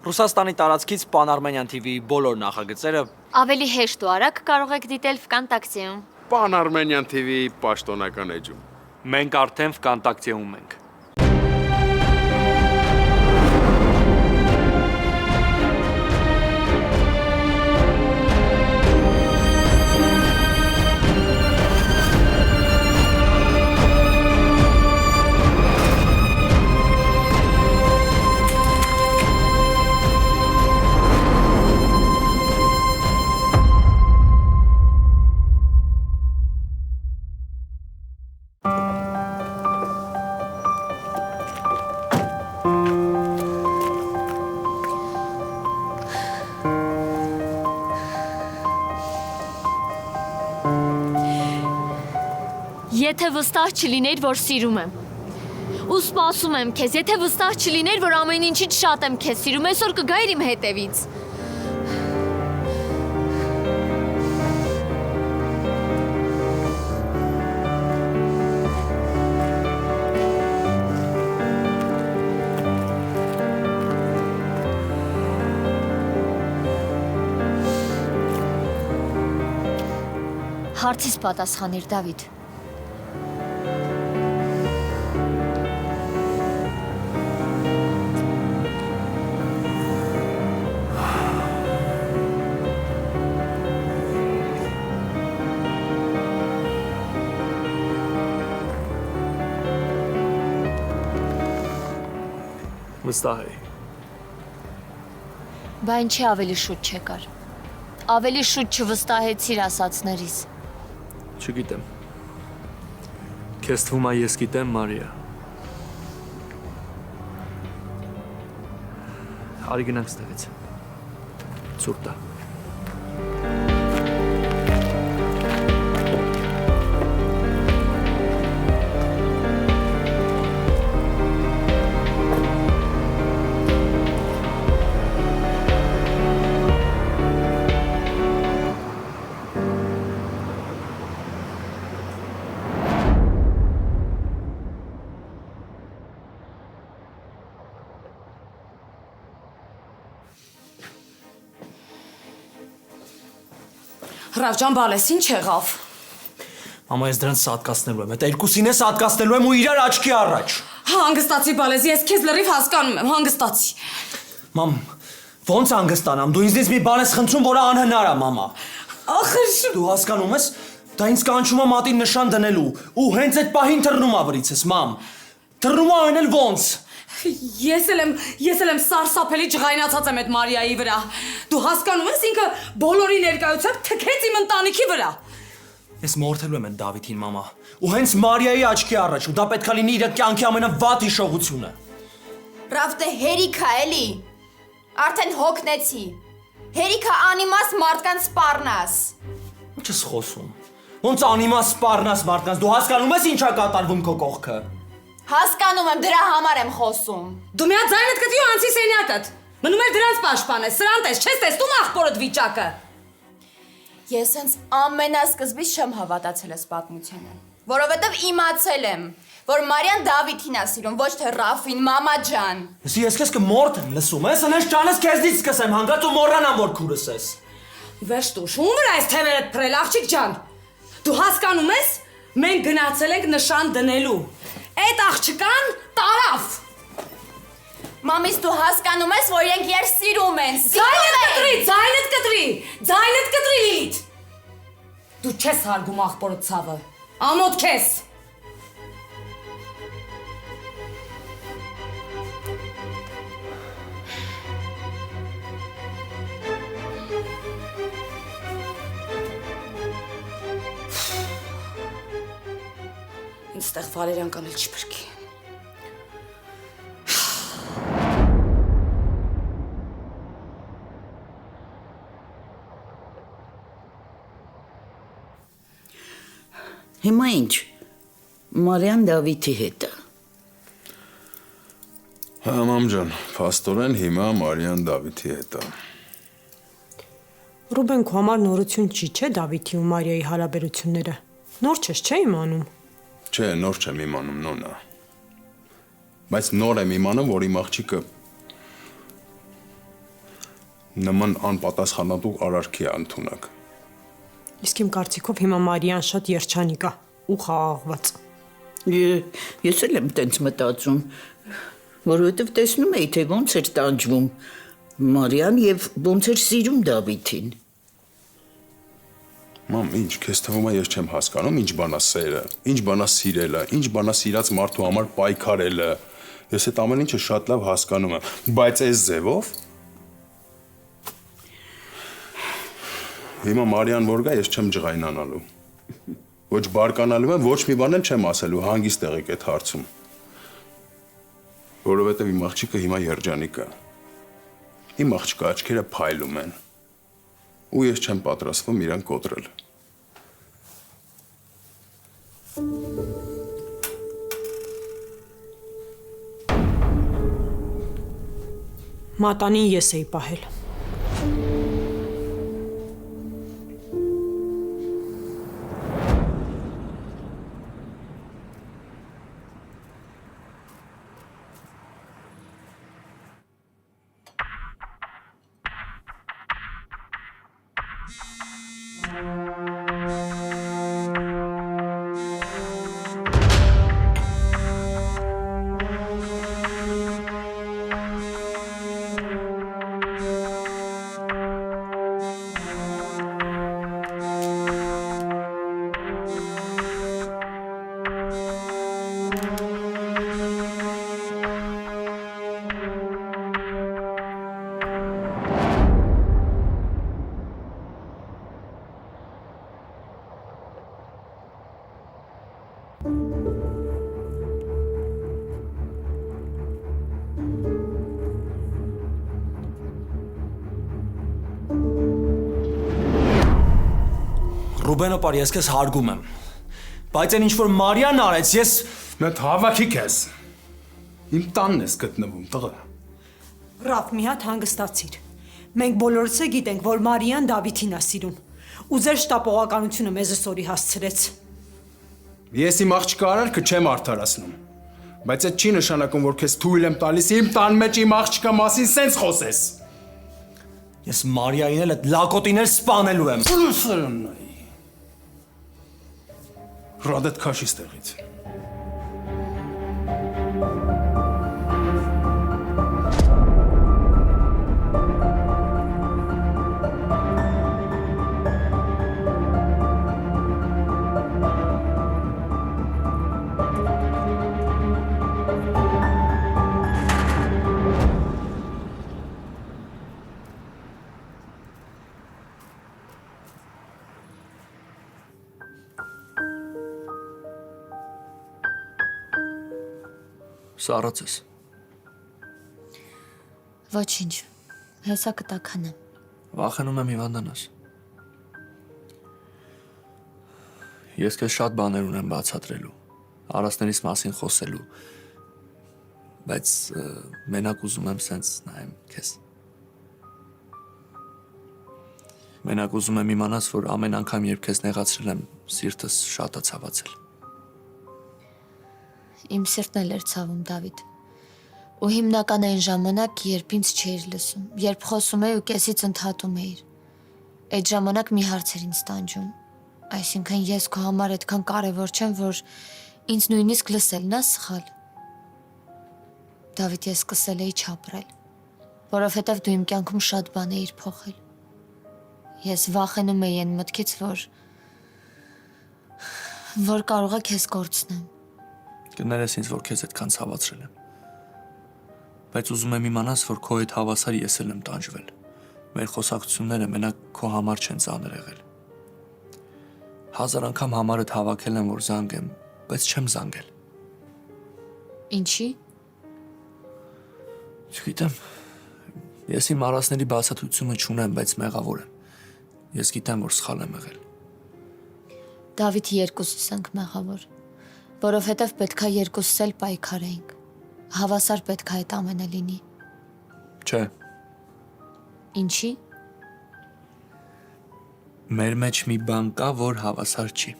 Ռուսաստանի տարածքից Pan-Armenian TV-ի բոլոր նախագծերը Ավելի հեշտ ու արագ կարող եք դիտել Վկանտակցիում։ Pan-Armenian TV-ի պաշտոնական էջում։ մենք արդեն Վկանտակցիում ենք։ Եթե վստահ չլիներ, որ սիրում եմ։ Ու սպասում եմ քեզ, եթե վստահ չլիներ, որ ամեն ինչից շատ եմ քեզ սիրում, այսօր կգայիր իմ հետևից։ Հարցիս պատասխանիր, Դավիթ։ Վստահ էի։ Բա ինչի ավելի շուտ չեկար։ Ավելի շուտ չվստահեցիր ասածներիս։ Չգիտեմ։ Քեզ թվում է ես գիտեմ, Մարիա։ Արի գնանք ստեղից։ Ցուրտ է։ Հրավջան բալես, ինչ եղավ։ Մամա, ես դրանց սատկացնելու եմ։ Այդ երկուսին է սատկացնելու եմ ու իրար աչքի առաջ։ Հանգստացի բալես, ես քեզ լրիվ հասկանում եմ, հանգստացի։ Մամ, ո՞նց հանգստանամ։ Դու ինձնից մի բան ես խնդրում, որը անհնար է, մամա։ Ախր Դու հասկանում ես, դա ինձ կանչում է մատին նշան դնելու ու հենց այդ պահին թռնում է վրիցս, մամ։ Թռնում է անել ոնց։ ես էլ եմ սարսափելի ջղայնացած եմ այդ Մարիայի վրա։ Դու հասկանում ես, ինքը բոլորի ներկայությամբ թքեց իմ ընտանիքի վրա։ Ես մորթելու եմ այդ Դավիթին, մամա։ Ու հենց Մարիայի աչքի առաջ, ու դա պետք է լինի իր կյանքի ամենավատ հիշողությունը։ Ռավտե հերիքա էլի։ Արդեն հոգնեցի։ Հերիքա անիմաս մարդկանց սպառնաս։ Ինչ ես խոսում։ Ոնց անիմաս սպառնաս մարդկանց, դու հասկանում ես ինչա կատարվում քո կողքը։ Հասկանում եմ, դրա համար եմ խոսում։ Դու միա ձայնդ կտի ու անցի սենյակդ։ Մնում էր դրանց պաշտպանես, սրան տես, չես տեսնում աղբորդ վիճակը։ Ես հենց ամենասկզբից չեմ հավատացել այս պատմությանը, որովհետև իմացել եմ, որ Մարիան Դավիթին է սիրում, ոչ թե Ռաֆին, մամա ջան։ Ես քեզ կմորթեմ, լսում ես, հենց ճանես քեզնից սկսեմ, հանգած ու մոռանամ, որ քուրս ես։ Վերջ տուշ, ում վրա ես թևերդ փրել, աղջիկ ջան։ Դու հասկանում ես, մենք գնացել ենք նշան դնելու։ Այդ աղջկան տարավ։ Մամիս, դու հասկանում ես, որ իրենք երբ սիրում են, Ձայնդ կտրի, Լիլիթ։ Դու չես հարգում աղբորդ ցավը։ Ամոթ քեզ։ Ինձ տեղ Վալերյան կանել չի բրկի։ Հիմա ինչ, Մարիան Դավիթի հետ է։ Հա, մամ ջան, փաստորեն հիմա Մարիան Դավիթի հետ է։ Ռուբեն, քո համար նորություն չի, չէ՞ Դավիթի ու Մարիայի հարաբերությունները։ Նոր չես, չէ՞ իմանում։ Չէ, նոր չեմ իմանում, նոնա։ Բայց նոր եմ իմանում, որ իմ աղջիկը Նման անպատասխանատու արարքի ընդունակ։ Իսկ իմ կարծիքով հիմա Մարիան շատ երջանիկ է ու խաղաղված։ Ես էլ եմ տենց մտածում, որովհետև տեսնում էի, թե ոնց էր տանջվում Մարիան եւ ոնց էր սիրում Դավիթին։ Մամ, ինչ, քեզ թվում է ես չեմ հասկանում, ինչ բանա սերը, ինչ բանա սիրելը, ինչ բանա սիրած մարդու համար պայքարելը։ Ես այդ ամեն ինչը շատ լավ հասկանում եմ, բայց այս ձևով հիմա Մարիան որ գա, ես չեմ ջղայնանալու։ Ոչ բարկանալու եմ, ոչ մի բան էլ չեմ ասելու, հանգիստ եղեք այդ հարցում։ Որովհետև իմ աղջիկը հիմա երջանիկ է։ Իմ աղջիկը աչքերը փայլում են։ Ու ես չեմ պատրաստվում իրան կոտրել։ Մատանին ես էի պահել։ Ռուբենո պար, ես քեզ հարգում եմ։ Բայց այն ինչ որ Մարիան արեց, ես Մեծ հավաքի քեզ։ Իմ տանն ես գտնվում, տղա։ Ռաֆ, մի հատ հանգստացիր։ Մենք բոլորս է գիտենք, որ Մարիան Դավիթին է սիրում։ Ու ձեր շտապողականությունը մեզ այսօրի հասցրեց։ Ես իմ աղջկա արարքը չեմ արդարացնում։ Բայց այդ չի նշանակում, որ քեզ թույլ եմ տալիս իմ տան մեջ իմ աղջկա մասին սենց խոսես։ Ես Մարիային էլ այդ լակոտին էլ սպանելու եմ։ Ռադետ քաշի ստեղից։ Սառած ես։ Ոչինչ, հեսա կտական եմ։ Վախենում եմ հիվանդանաս։ Ես քեզ շատ բաներ ունեմ բացատրելու, արասներից մասին խոսելու, բայց մենակ ուզում եմ սենց նայեմ քեզ։ Մենակ ուզում եմ իմանաս, որ ամեն անգամ, երբ քեզ նեղացրել եմ, սիրտս շատ է ցավացել։ Իմ սիրտն էլ էր ցավում, Դավիթ։ Ու հիմնական այն ժամանակ, երբ ինձ չէիր լսում, երբ խոսում էի ու կեսից ընդհատում էիր։ Այդ ժամանակ մի հարց էր ինձ տանջում։ Այսինքն ես քո համար այդքան կարևոր չեմ, որ ինձ նույնիսկ լսելն է սխալ։ Դավիթ, ես սկսել էի չապրել, որովհետև դու իմ կյանքում շատ բան էիր փոխել։ Ես վախենում էի այն մտքից, որ կարող է քեզ կորցնեմ։ Կներես ինձ, որ քեզ այդքան ցավացրել եմ։ Բայց ուզում եմ իմանաս, որ քո հետ հավասար ես էլ եմ տանջվել։ Մեր խոսակցությունները մենակ քո համար չեն ծանր եղել։ 1000 անգամ համարդ հավաքել եմ, որ զանգեմ, բայց չեմ զանգել։ Ինչի՞։ Չգիտեմ։ Ես իմ արասների բացատրությունը չունեմ, բայց մեղավոր եմ։ Ես գիտեմ, որ սխալ եմ եղել։ Դավիթ, երկուսս ենք մեղավոր, որովհետև պետքա երկուսս էլ պայքարեինք։ Հավասար պետքա այդ ամենը լինի։ Չէ, Ինչի՞։ մեր մեջ մի բան կա, որ հավասար չի։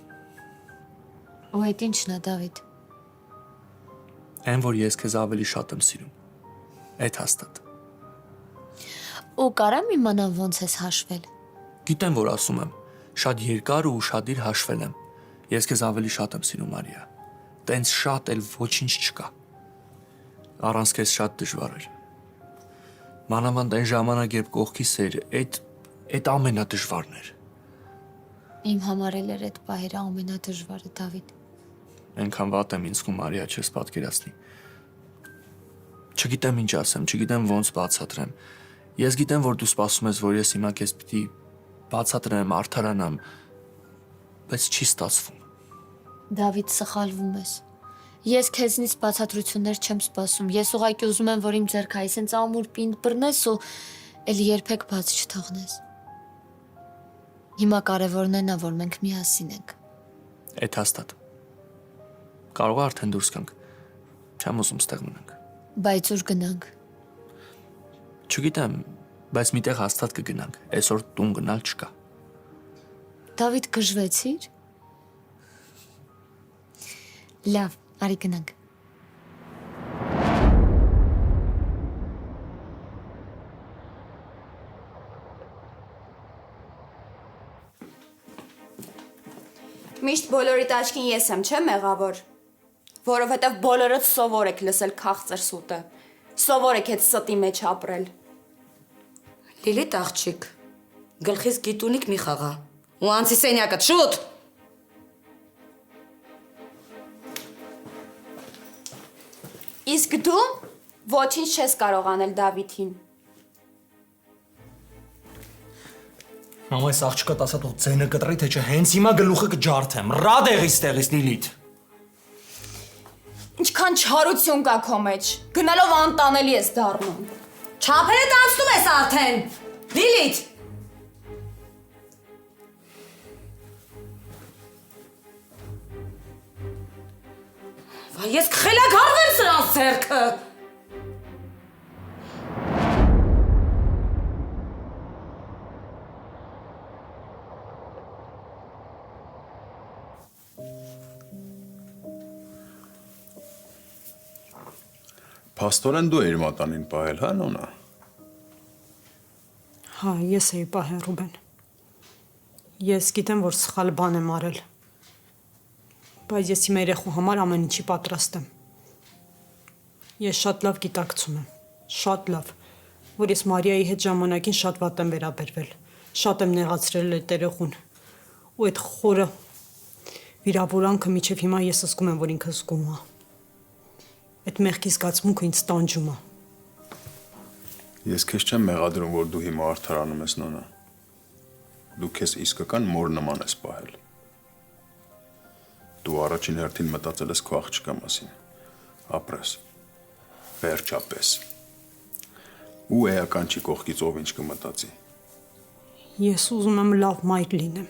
Ու այդ ի՞նչն է, Դավիթ։ Այն, որ ես քեզ ավելի շատ եմ սիրում։ Այդ հաստատ։ Ու կարամ իմանամ ոնց ես հաշվել։ Գիտեմ, որ ասում եմ, շատ երկար ու ուշադիր հաշվել եմ։ Ես քեզ ավելի շատ եմ սիրում, Մարիա։ Տենց շատ էլ ոչինչ չկա։ Առանց քեզ շատ դժվար էր։ Մանավանդ այն ժամանակ, երբ կողքիս էր, այդ ամենադժվարն էր։ Իմ համար էլ էր այդ պահերը ամենադժվարը, Դավիթ։ Այնքան վատ եմ ինձ զգում, Մարիա, չես պատկերացնի։ Չգիտեմ ինչ ասեմ, չգիտեմ ոնց բացատրեմ։ Ես գիտեմ, որ դու սպասում ես, որ ես հիմա քեզ պիտի բացատրեմ, արդարանամ, բայց չի ստացվում։ Դավիթ, սխալվում ես։ Ես քեզնից բացատրություններ չեմ սպասում։ Ես ուղղակի ուզում եմ, որ իմ ձեռքը այսպես ամուր պինդ բռնես ու էլ երբեք բաց չթողնես։ Հիմա կարևորն է նա, որ մենք միասին ենք։ Այդ հաստատ։ Կարող է արդեն դուրս գանք։ Չեմ ուզում ստեղ մնանք։ Բայց ուր գնանք։ Չգիտեմ, բայց միտեղ հաստատ կգնանք։ Այսօր տուն գնալ չկա։ Դավիթ, գժվեցիր։ Լավ, արի գնանք։ Միշտ բոլորի աչքին ես եմ, չէ՞ մեղավոր։ Որովհետև բոլորդ սովոր եք լսել քաղցր սուտը։ Սովոր եք այդ ստի մեջ ապրել։ Լիլիթ աղջիկ, գլխից գիտունիկ մի խաղա։ Ու անցի սենյակդ, շուտ։ Իսկ դու ոչինչ չես կարող անել Դավիթին։ Մամա, այս աղջիկը ասա թող ձենը կտրի, թե չէ հենց հիմա գլուխը կջարդեմ։ Ռադ եղիս տեղից, Լիլիթ։ Ինչքան չարություն կա քո մեջ։ Գնալով անտանելի ես դառնում։ Չափերը տանցնում ես արդեն։ Լիլիթ։ Վայ, ես կխելագարվեմ սրանց ձեռքը։ Փաստորեն դու էիր մատանին պահել, հա, նոնա։ Հա, ես էի պահել, Ռուբեն։ Ես գիտեմ, որ սխալ բան եմ արել։ Բայց ես իմ երեխու համար ամեն ինչի պատրաստ եմ։ Ես շատ լավ գիտակցում եմ, շատ լավ, որ ես Մարիայի հետ ժամանակին շատ վատ եմ վերաբերվել, շատ եմ նեղացրել այդ երեխուն։ Ու այդ խորը վիրավորանքը միջև հիմա ես զգում եմ, որ ինքը զգում է։ Այդ մեղքի զգացմունքը ինձ տանջում է։ Ես քեզ չեմ մեղադրում, որ դու հիմա արդարանում ես, նոնա։ Դու քեզ իսկական մոր նման ես պահել։ Դու առաջին հերթին մտածել ես քո աղջկա մասին։ Ապրես։ Վերջապես։ Ու էական չի կողքից ով ինչ կմտածի։ Ես ուզում եմ լավ մայր լինեմ։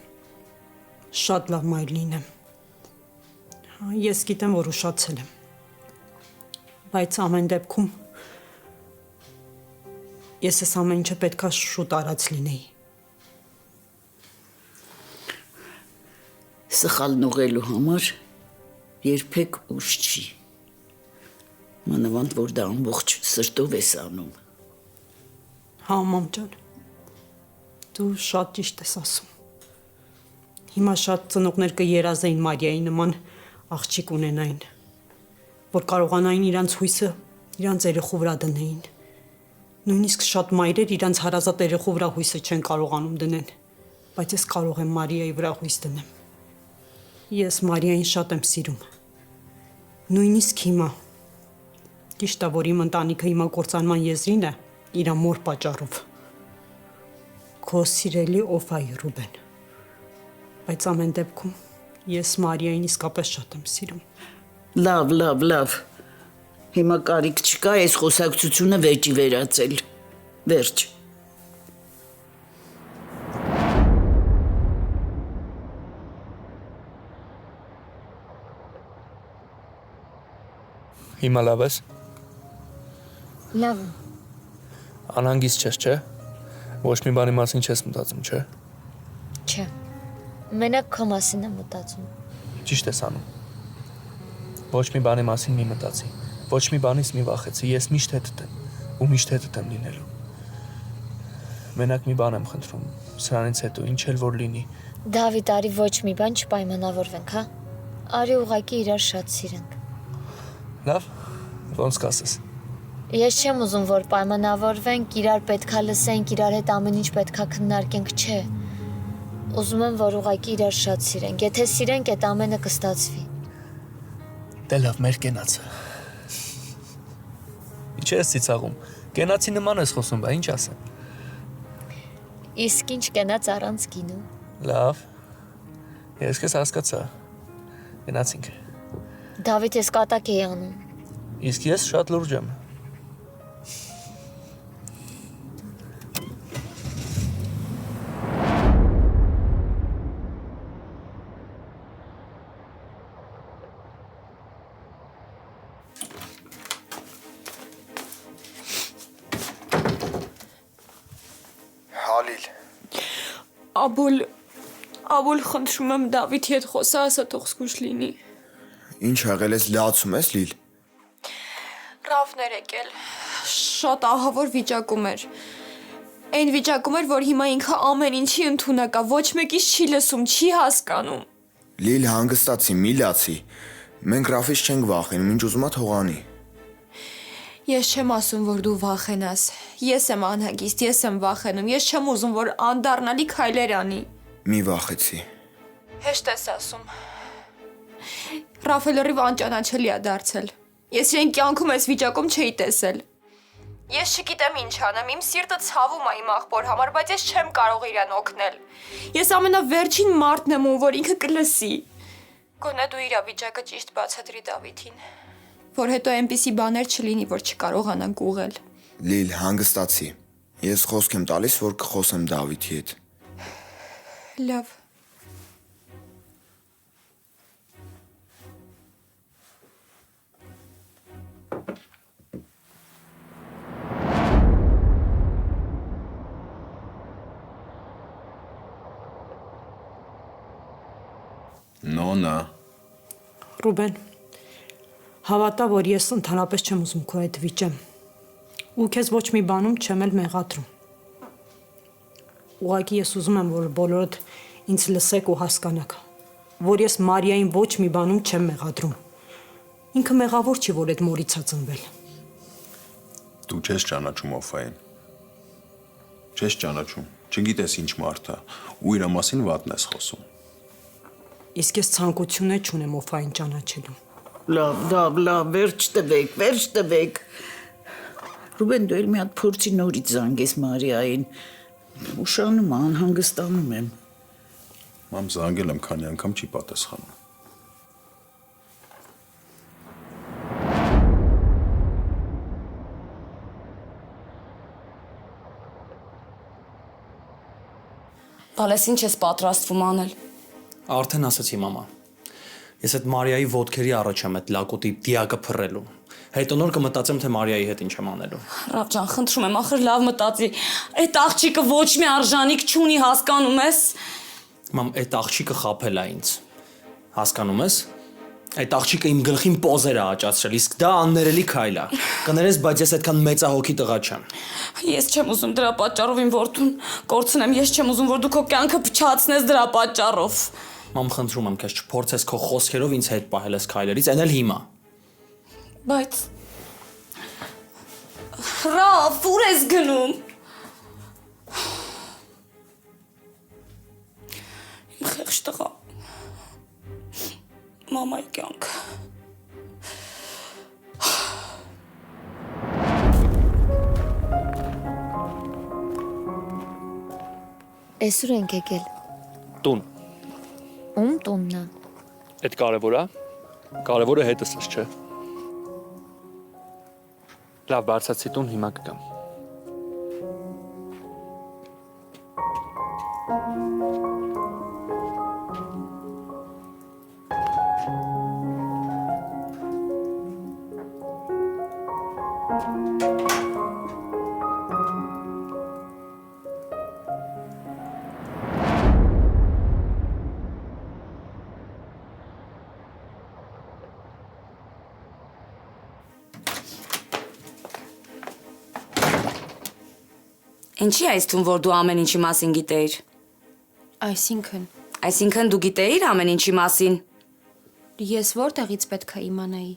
Շատ լավ մայր լինեմ։ Ես գիտեմ, որ ուշացել եմ։ Բայց ամեն դեպքում ես այս ամեն ինչը պետքա շուտ արած լինեի։ Սխալն ուղղելու համար երբեք ուշ չի։ Մանավանդ որ դա ամբողջ սրտով ես անում։ Հա, մամ ջան, դու շատ ճիշտ ես ասում։ Հիմա շատ ծնողներ կերազեին Մարիայի նման աղջիկ ունենային, որ կարողանային իրանց հույսը իրանց երեխու վրա դնեին։ Նույնիսկ շատ մայրեր իրանց հարազատ երեխու վրա հույսը չեն կարողանում դնել, բայց ես կարող եմ Մարիայի վրա հույս դնեմ։ Ես Մարիային շատ եմ սիրում։ Նույնիսկ հիմա։ Ճիշտ է, որ իմ ընտանիքը հիմա կործանման եզրին է իր մոր պատճառով։ Քո սիրելի Օֆայի, Ռուբեն։ Բայց ամեն դեպքում ես Մարիային իսկապես շատ եմ սիրում։ Լավ։ Հիմա կարիք չկա այս խոսակցությունը վեճի վերածել։ Վերջ։ Հիմա լավ ես։ Լավ։ Անհանգիստ չես, չէ՞։ Ոչ մի բանի մասին չես մտածում, չէ՞։ Չէ։ Մենակ քո մասին եմ մտածում։ Ճիշտ ես անում։ Ոչ մի բանի մասին մի մտածի։ Ոչ մի բանից մի վախեցի, ես միշտ հետդ եմ ու միշտ հետդ եմ լինելու։ Մենակ մի բան եմ խնդրում։ Սրանից հետո ինչ էլ որ լինի։ Դավիթ, արի ոչ մի բան չպայմանավորվենք, հա։ Արի ուղակի իրար շատ սիրենք։ Լավ, ոնց կասես։ Ես չեմ ուզում, որ պայմանավորվենք, իրար պետքա լսենք, իրար հետ ամեն ինչ պետքա քննարկենք, չէ։ Ուզում եմ, որ ուղակի իրար շատ սիրենք։ Եթե սիրենք, այդ ամենը կստացվի։ Դե լավ, մեր կենացը։ Ինչ ես ծիծաղում։ Կենացի նման ես խոսում, բա ինչ ասեմ։ Իսկ ինչ կենաց առանց գինու։ Լավ։ Ես քեզ հասկացա։ Գնացինք։ Դավիթ, ես կատակ էի անում։ Իսկ ես շատ լուրջ եմ։ Հալիլ, Աբոլ խնդրում եմ Դավիթի հետ խոսա, ասա թող զգուշ լինի։ ինչ եղել ես, լացում ես, Լիլ։ Ռավներ եկել։ Շատ ահավոր վիճակում էր։ Այն վիճակում էր, որ հիմա ինքը ամեն ինչի ընդունակ է, ոչ մեկից չի լսում, չի հասկանում։ Լիլ, հանգստացի, մի լացի։ Մենք Ռաֆից չենք վախենում, ինչ ուզում ա թողանի։ Ես չեմ ասում, որ դու վախենաս։ Ես եմ անհագիստ, ես եմ վախենում։ Ես չեմ ուզում, որ անդառնալի քայլեր անի։ Մի վախեցի։ Հեշտ ես ասում։ Ռաֆելը լրիվ անճանաչելի է դարձել։ Ես իրեն կյանքում այս վիճակում չէի տեսել։ Ես չգիտեմ ինչ անեմ, իմ սիրտը ցավում է իմ աղբոր համար, բայց ես չեմ կարող իրան օգնել։ Ես ամենավերջին մարդն եմ, ում որ ինքը կլսի։ Գոնե դու իր վիճակը ճիշտ բացատրի Դավիթին, որ հետո այնպիսի բաներ չլինի, որ չկարողանանք ուղղել։ Լիլ, հանգստացի։ Ես խոսք եմ տալիս, որ կխոսեմ Դավիթի հետ։ Լավ։ Նոնա։ Ռուբեն, հավատա, որ ես ընդհանրապես չեմ ուզում քո հետ վիճեմ։ Ու քեզ ոչ մի բանում չեմ էլ մեղադրում։ Ուղղակի ես ուզում եմ, որ բոլորդ ինձ լսեք ու հասկանաք, որ ես Մարիային ոչ մի բանում չեմ մեղադրում։ Ինքը մեղավոր չի, որ այդ մորից է ծնվել։ Դու չես ճանաչում Օֆային։ Չես ճանաչում, չգիտես ինչ մարդ է, ու իր մասին վատն ես խոսում։ Իսկ ես ցանկություններ չունեմ Օֆային ճանաչելու։ Լավ, վերջ տվեք։ Ռուբեն, դու էլ մի հատ փորձի նորից զանգես Մարիային։ Ուշանում անհանգստանում եմ։ Մամ զանգել եմ, քանի անգամ չի պատասխանում։ Բալես ինչ ես պատրաստվում անել։ Արդեն ասացի մամա։ Ես այդ Մարիայի ոտքերի առաջ եմ այդ լակոտի դիակը փռելու։ Հետո նոր կմտածեմ, թե Մարիայի հետ ինչ եմ անելու։ Ռավ ջան, խնդրում եմ, ախր լավ մտածի։ Այդ աղջիկը ոչ մի արժանիք չունի, հասկանում ես։ Մամ, այդ աղջիկը խաբել է ինձ։ Հասկանում ես։ Այդ աղջիկը իմ գլխին պոզեր է աճացրել, իսկ դա աններելի քայլ է։ Կներես, բայց ես այդքան մեծահոգի տղա չեմ։ Ես չեմ ուզում դրա պատճառով իմ որդուն կորցնեմ, ես չեմ ուզում, որ դու քո կյանքը փչացնես դրա պատճառով։ Մամ, խնդրում եմ քեզ, չփորձես քո խոսքերով ինձ հետ պահել ես քայլերից, այն էլ հիմա։ Բայց Ռավ, ուր ես գնում։ Իմ խեղճ տղա։ Մամայի կյանքը։ Էսուր ենք եկել։ Տուն։ Ում տունն է։ Այդ կարևոր է։ Կարևորը հետս ես, չէ։ Լավ, բարձացի տուն, հիմա կգամ։ Ինչի այս թվում, որ դու ամեն ինչի մասին գիտեիր։ Այսինքն դու գիտեիր ամեն ինչի մասին։ Ես որտեղից պետք է իմանայի։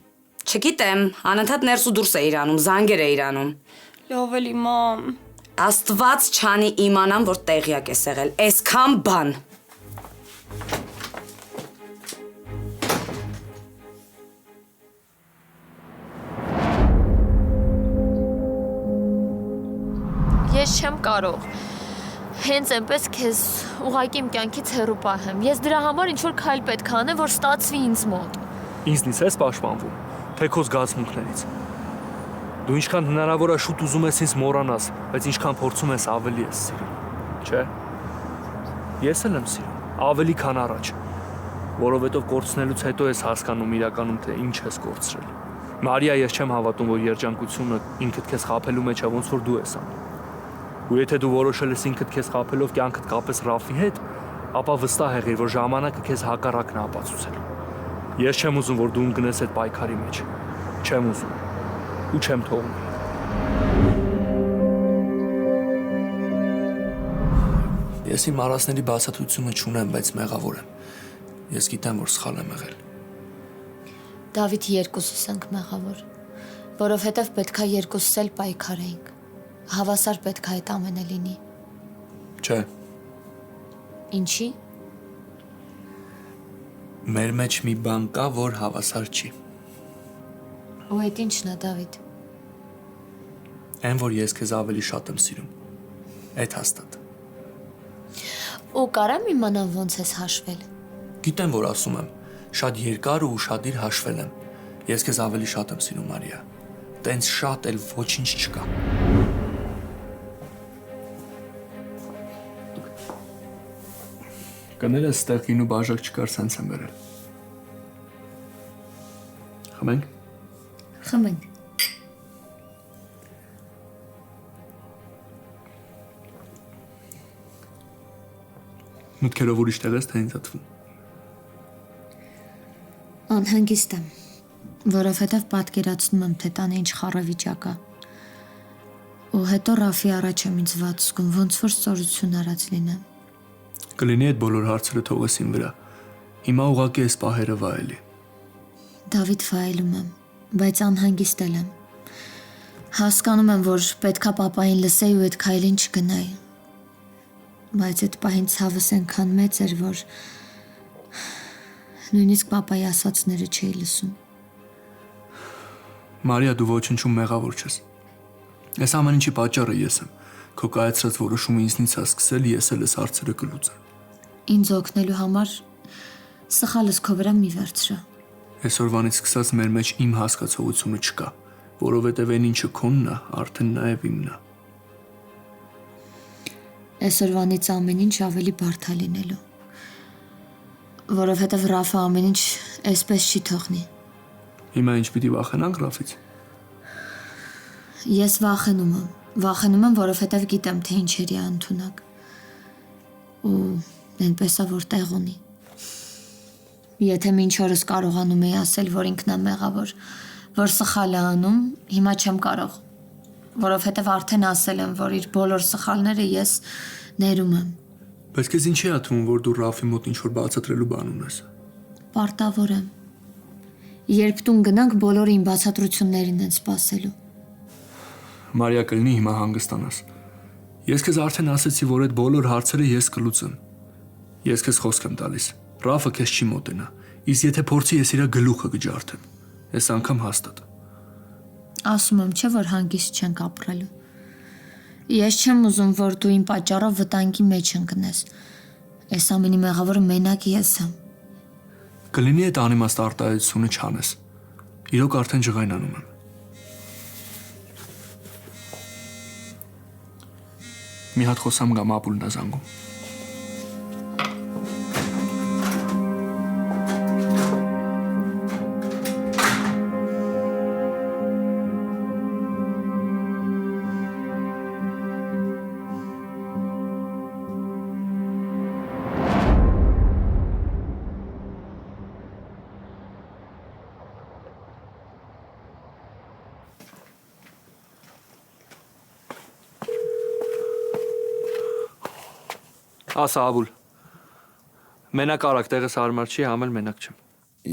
Չգիտեմ, անընդհատ ներս ու դուրս էիր անում, զանգեր էիր անում։ Լավ էլի մամ։ Աստված չանի իմանամ, որ տեղյակ ես եղել։ Այսքան բան։ Ես չեմ կարող։ Հենց այնպես քեզ ուղղակի իմ կյանքից հեռու պահեմ։ Ես դրա համար ինչ որ քայլ պետք է անեմ, որ ստացվի ինձ մոտ։ Ինձնից ես պաշտպանվում, թե քո զգացմունքներից։ Դու ինչքան հնարավոր է շուտ ուզում ես ինձ մոռանաս, բայց ինչքան փորձում ես ավելի ես սիրում, չէ՞։ Ես էլ եմ սիրում, ավելի քան առաջ, որովհետև կորցնելուց հետո ես հասկանում իրականում թե ինչ ես կորցրել։ Մարիա, ես չեմ հավատում, որ երջանկությունը ինքդ քեզ խաբելու մեջ է, ոնց որ դու ես անում։ Ու եթե դու որոշել ես ինքդ քեզ խաբելով կյանքդ կապես Ռաֆի հետ, ապա վստահ եղիր, որ ժամանակը քեզ հակառակն է ապացուցել։ Ես չեմ ուզում, որ դու ընկնես այդ պայքարի մեջ։ Չեմ ուզում։ Ու չեմ թողնի։ Ես իմ արասների բացատրությունը չունեմ, բայց մեղավոր եմ։ Ես գիտեմ, որ սխալ եմ եղել։ Դավիթ, երկուսս ենք մեղավոր, որովհետև պետքա երկուսս էլ պայքարենք։ Հավասար պետք է այդ ամենը լինի։ Չէ։ Ինչի։ Մեր մեջ մի բան կա, որ հավասար չի։ Ու այդ ինչն է, Դավիթ։ Այն, որ ես քեզ ավելի շատ եմ սիրում։ Այդ հաստատ։ Ու կարամ իմանամ ոնց ես հաշվել։ Գիտեմ, որ ասում եմ, շատ երկար ու ուշադիր հաշվել եմ։ Ես քեզ ավելի շատ եմ սիրում, Մարիա։ Տենց շատ էլ ոչինչ չկա։ Կները ստեղ գինու բաժակ չկար, սենց եմ վերել։ Խմենք։ Խմենք։ Մտքերով ուրիշ տեղ ես, թե ինձ ատվում։ Անհանգիստ եմ, որովհետև պատկերացնում եմ, թե տանը ինչ խառավիճակ է։ Ու հետո Ռաֆի առաջ եմ ինձ վատ զգում, ոնց որ ստորություն արած լինեմ։ Կլինի այդ բոլոր հարցերը թողես իմ վրա։ Հիմա ուղղակի այս պահերը վայելի։ Դավիթ, վայելում եմ, բայց անհանգիստ եմ։ Հասկանում եմ, որ պետքա պապային լսեի ու այդ քայլին չգնայի։ Բայց այդ պահին ցավս այնքան մեծ էր, որ նույնիսկ պապայի ասածները չէի լսում։ Մարիա, դու ոչնչում մեղավոր չես։ Այս ամեն ինչի պատճառը ես եմ։ Քո կայացրած որոշումը ինձնից է սկսել, ես էլ այս հարցերը կլուծեմ։ Ինձ օգնելու համար սխալս քո վրա մի վերցրա։ Այսօրվանից սկսած մեր մեջ իմ հասկացողությունը չկա, որովհետև այն ինչը քոնն է, արդեն նաև իմն է։ Այսօրվանից ամեն ինչ ավելի բարդ է լինելու։ Որովհետև Ռաֆը ամեն ինչ այսպես չի թողնի։ Հիմա ինչ պիտի վախենանք Ռաֆից։ Ես վախենում եմ, որովհետև գիտեմ, թե ինչերի է ընդունակ։ Ու այնպես է, որ տեղ ունի։ Եթե մինչ օրս կարողանում էի ասել, որ ինքն է մեղավոր, որ սխալ է անում, հիմա չեմ կարող, որովհետև արդեն ասել եմ, որ իր բոլոր սխալները ես ներում եմ։ Բայց քեզ ինչի է թվում, որ դու Ռաֆի մոտ ինչ-որ բացատրելու բան ունես։ Պարտավոր եմ։ Երբ տուն գնանք, բոլորը իմ բացատրություններին են սպասելու։ Մարիա, կլինի հիմա հանգստանաս։ Ես քեզ արդեն ասեցի, որ այդ բոլոր հարցերը ես կլուծեմ։ Ես քեզ խոսք եմ տալիս։ Ռաֆը քեզ չի մոտենա։ Իսկ եթե փորձի, ես իր գլուխը կջարդեմ։ Այս անգամ հաստատ։ Ասում եմ, չէ՞ որ հանգիստ չենք ապրելու։ Ես չեմ ուզում, որ դու իմ պատճառով վտանգի մեջ ընկնես։ Այս ամենի մեղավորը մենակ ես եմ։ Կլինի այդ անիմաստ արտահայտությունը չանես։ Իրոք արդեն ջղայնանում եմ։ Մի հատ խոսամ գամ ապուլն է զանգում։ Ասա Աբուլ։ Մենակ արագ տեղս հարմար չի, համ էլ մենակ չեմ։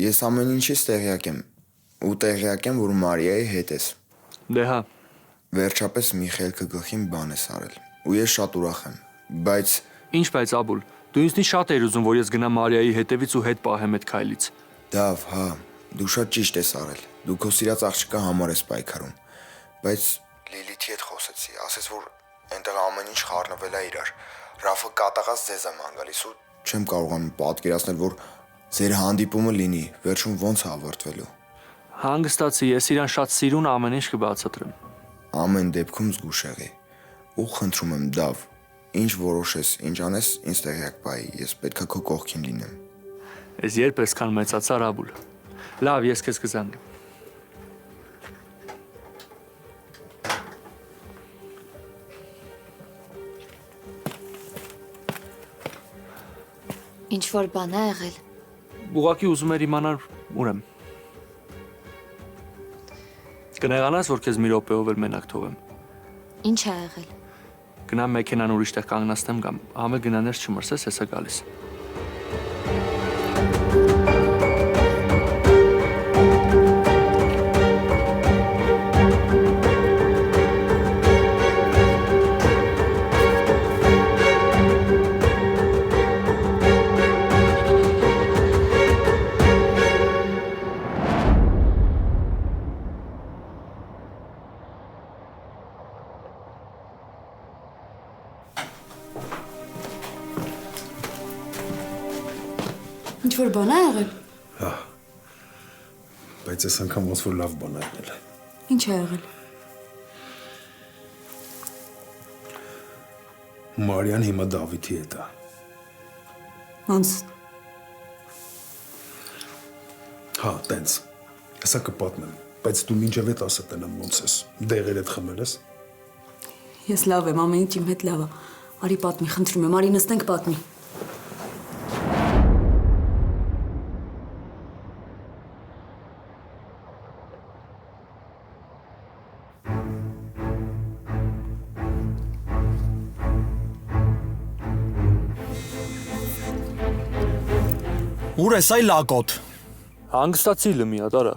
Ես ամեն ինչից տեղյակ եմ, ու տեղյակ եմ, որ Մարիայի հետ ես։ Դե հա, Վերջապես մի խելքը գլխին բան ես արել, ու ես շատ ուրախ եմ, բայց ինչ բայց Աբուլ, դու ինձնից շատ էիր ուզում, որ ես գնամ Մարիայի հետևից ու հետ պահեմ այդ քայլից։ Դավ, հա, դու շատ ճիշտ ես արել, դու քո սիրած աղջկա համար ես պայքարում, բայց Լիլիթի հետ խոսեցի, ասես որ այնտեղ ամեն ինչ խառնվել է իրար, Ռաֆը կատաղած ձեզ է ման գալիս ու չեմ կարողանում պատկերացնել, որ ձեր հանդիպումը լինի, վերջում ոնց է ավարտվելու։ Հանգստացի, ես իրան շատ սիրուն ամեն ինչ կբացատրեմ։ Ամեն դեպքում զգուշ եղի, ու խնդրում եմ Դավ, ինչ որոշես, ինչ անես, ինձ տեղյակ բայի, ես պետքա քո կողքին լինեմ։ Ես երբ այսքան մեծացար Աբուլ։ Լավ, ես քեզ կզանգեմ։ Ինչ որ բան է եղել։ Ուղղակի ուզում էր իմանալ ուր եմ։ Կնեղանաս, որ քեզ մի րոպեով էլ մենակ թողեմ։ Ինչ է եղել։ Գնամ մեքենան ուրիշ տեղ կանգնացնեմ կամ համը գնաներ չմրսես, հեսա գալիս։ Ինչ որ բան է եղել։ Հա։ Բայց այս անգամ ոնց որ լավ բան է եղել։ Ինչ է եղել։ Մարիան հիմա Դավիթի հետ է։ Ոնց։ Հա, տենց։ Հեսա կպատմեմ, բայց դու մինչև այդ ասա տենամ ոնց ես։ Դեղեր հետ խմել ես։ Ես լավ եմ, ամեն ինչ իմ հետ լավ է։ Արի պատմի, խնդրում եմ, արի նստենք պատմի։ Ուր ես այ լակոտ։ Հանգստացի լմի ադարա։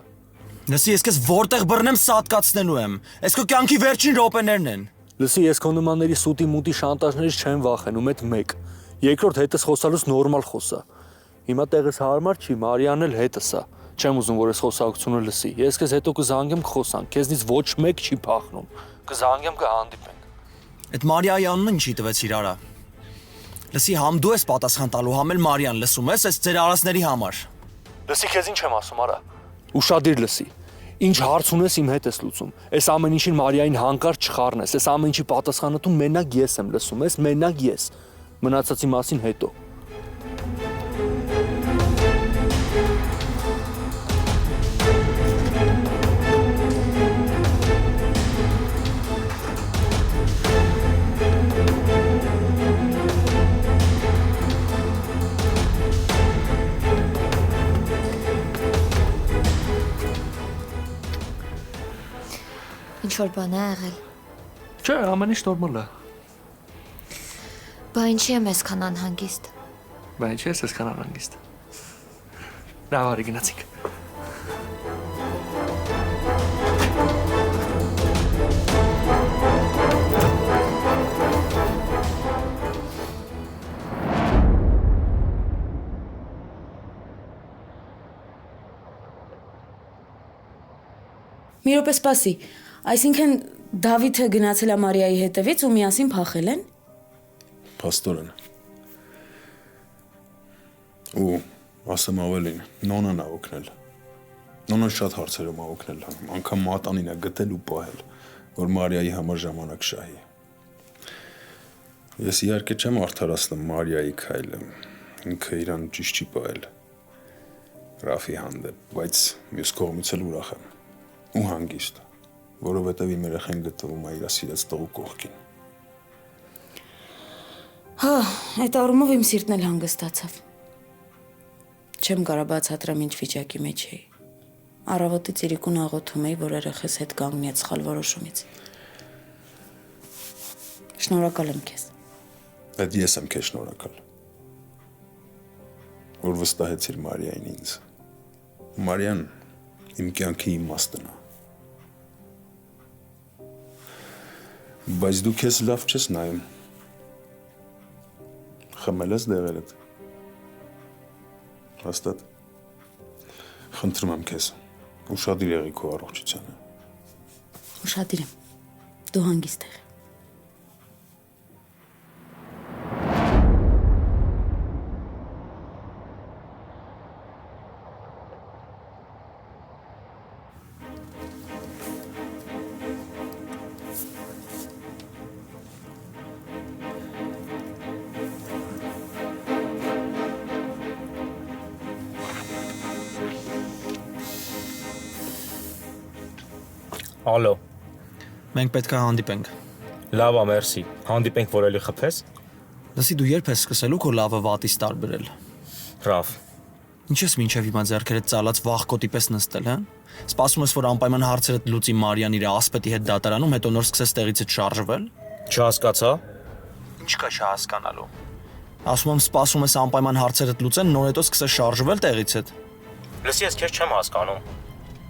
Լսի, ես քեզ որտեղ բռնեմ սատկացնելու եմ։ Այս քո կյանքի վերջին րոպեներն են։ Լսի, ես քո նմանների սուտի մուտի շանտաժներից չեմ վախենում, այդ մեկ։ Երկրորդ հետս խոսալուց նորմալ խոսա։ Հիմա տեղս հարմար չի, Մարիան էլ հետս է։ Չեմ ուզում, որ այս խոսակցությունը լսի։ Ես քեզ հետո կզանգեմ կխոսանք, քեզնից ոչ մեկ չի փախնում։ Կզանգեմ կհանդիպենք։ Այդ Մարիայի անունը ինչի տվեց իրարա։ Լսի, համ դու ես պատասխան տալու, համ էլ Մարիան, լսում ես, այս ձեր արածների համար։ Լսի, քեզ ինչ եմ ասում, արա։ Ուշադիր լսի։ Ինչ հարց ունես իմ հետ ես լուծում։ Այս ամեն ինչին Մարիային հանկարծ չխառնես, այս ամեն ինչի պատասխանը դու մենակ ես եմ, լսում ես, մենակ ես։ Մնացածի մասին հետո։ Ինչ որ բան է եղել։ Չէ, ամեն ինչ նորմալ է։ Բա ինչի եմ այսքան անհանգիստ։ Բա ինչ ես այսքան անհանգիստ։ Լավ, արի գնացինք։ Մի րոպե սպասի։ Այսինքն Դավիթը գնացել է Մարիայի հետևից ու միասին փախել են։ Փաստորեն։ Ու ասեմ ավելին, նոնան է օգնել։ Նոնան շատ հարցերում է օգնել, անգամ մատանին է գտել ու պահել, որ Մարիայի համար ժամանակ շահի։ Ես իհարկե չեմ արդարացնում Մարիայի քայլը, ինքը իրան ճիշտ չի պահել Ռաֆի հանդեպ, բայց մյուս կողմից էլ ուրախ եմ ու հանգիստ, որովհետև իմ երեխեն գտնվում է իր սիրած տղու կողքին։ Հա, այդ առումով իմ սիրտն էլ հանգստացավ։ Չեմ կարող բացատրեմ ինչ վիճակի մեջ էի։ Առավոտի ծիրիկուն աղոթում էի, որ երեխես հետ կանգնի այդ սխալ որոշումից։ Շնորհակալ եմ քեզ։ Այդ ես եմ քեզ շնորհակալ։ Որ վստահեցիր Մարիային ինձ։ Մարիան իմ կյանքի իմաստն է։ Բայց դու քեզ լավ չես նայում։ Խմել ես դեղերդ։ Հաստատ։ Խնդրում եմ քեզ, ուշադիր եղի քո առողջությանը։ Ուշադիր եմ։ Դու հանգիստ եղի։ Ալո, Մենք պետք է հանդիպենք։ լավ է, մերսի։ Հանդիպենք, որ էլի խփես։ Լսի, դու երբ ես սկսելու քո լավը վատից տարբերել։ Ռաֆ, Ինչ ես մինչև հիմա ձեռքերդ ծալած վախկոտի պես նստել, հա։ Սպասում ես, որ անպայման հարցերդ լուծի Մարիան իր ասպետի հետ դատարանում, հետո նոր սկսես տեղիցդ շարժվել։ չհասկացա։ Ինչ կա չհասկանալու։ Ասում եմ, սպասում ես անպայման հարցերդ լուծեն, նոր հետո սկսես շարժվել տեղիցդ։ Լսի, ես քեզ չեմ հասկանում։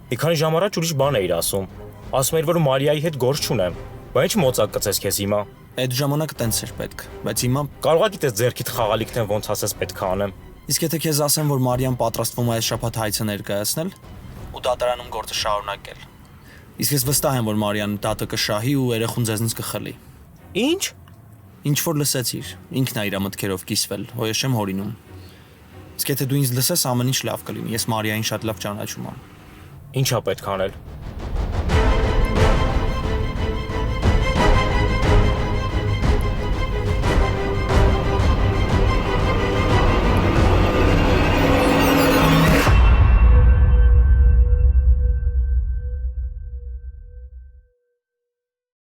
Մի քանի ժամ առաջ ուրիշ բան էիր ասում։ Ասում էիր, որ Մարիայի հետ գործ չունեմ։ Բայց ինչ մոծակ կծես քեզ հիմա։ Այդ ժամանակ տենց էր պետք, բայց հիմա Կարող է գիտես ձերքիդ խաղալիքն ոնց ասես պետք է անեմ։ իսկ եթե քեզ ասեմ, որ Մարիան պատրաստվում է այս շաբաթ հայցը ներկայացնել ու դատարանում գործը շարունակել։ Իսկ ես վստահ եմ, որ Մարիան դատը կշահի ու երեխուն ձեզնից կխլի։ Ինչ։ Ինչ որ լսեցիր, ինքն է իր մտքերով կիսվել, հո ես չեմ հորինում։ Իսկ եթե դու ինձ լսես, ամեն ինչ լավ կլինի։ Ես Մարիային շատ լավ ճանաչում եմ։ Ինչա պետք անել։